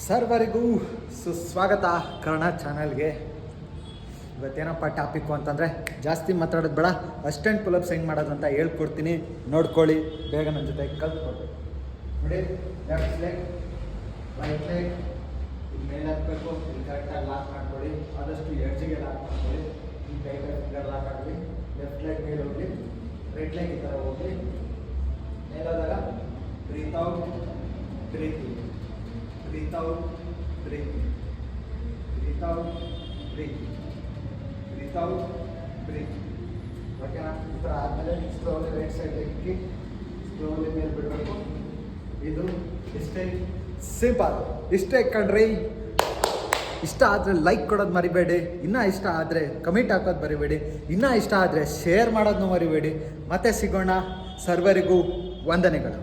ಸರ್ವರಿಗೂ ಸುಸ್ವಾಗತ ಕನ್ನಡ ಚಾನಲ್ಗೆ. ಇವತ್ತೇನಪ್ಪ ಟಾಪಿಕ್ಕು ಅಂತಂದರೆ, ಜಾಸ್ತಿ ಮಾತಾಡೋದು ಬೇಡ, ಅಸ್ಟೆಂಟ್ ಪುಲಪ್ಸ್ ಹೆಂಗೆ ಮಾಡೋದು ಅಂತ ಹೇಳ್ಕೊಡ್ತೀನಿ, ನೋಡ್ಕೊಳ್ಳಿ, ಬೇಗ ನನ್ನ ಜೊತೆ ಕಲ್ತ್ಕೊಳ್ಳಿ. ನೋಡಿ, ಲೆಫ್ಟ್ ಲೆಗ್, ರೈಟ್ ಲೆಗ್, ಇಲ್ಲಿ ಮೇಲೆ ಹಾಕಬೇಕು, ಇಲ್ಲಿ ಕರೆಕ್ಟಾಗಿ ಲಾಕ್ ಮಾಡ್ಕೊಳ್ಳಿ, ಆದಷ್ಟು ಎಡ್ಜಿಗೆ ಲಾಕ್ ಮಾಡ್ಕೊಳ್ಳಿ, ಈ ಕೈ ಫಿಂಗರ್ ಲಾಕ್ ಆಗಲಿ, ಲೆಫ್ಟ್ ಲೆಗ್ ಮೇಲೆ ಹೋಗಲಿ, ರೈಟ್ ಲೆಗ್ ಈ ಥರ ಹೋಗಲಿ, ಮೇಲಾದಾಗ breathe out, breathe in, breathe out, breathe in, breathe out, breathe in, breathe out, breathe in. ಓಕೆನಾ? ಈ ಥರ ಆದಮೇಲೆ ಸ್ಲೋಲಿ ರೈಟ್ ಸೈಡ್ ಇಕ್ಕಿ ಸ್ಲೋಲಿ ಮೇಲೆ ಬಿಡಬೇಕು. ಇದು ಇಷ್ಟೇ ಸಿಂಪಲ್. ಇಷ್ಟೇ ಕಣ್ರಿ. ಇಷ್ಟ ಆದರೆ ಲೈಕ್ ಕೊಡೋದು ಮರಿಬೇಡಿ, ಇನ್ನೂ ಇಷ್ಟ ಆದರೆ ಕಮೆಂಟ್ ಹಾಕೋದು ಮರಿಬೇಡಿ, ಇನ್ನೂ ಇಷ್ಟ ಆದರೆ ಶೇರ್ ಮಾಡೋದನ್ನು ಮರಿಬೇಡಿ. ಮತ್ತೆ ಸಿಗೋಣ. ಸರ್ವರಿಗೂ ವಂದನೆಗಳು.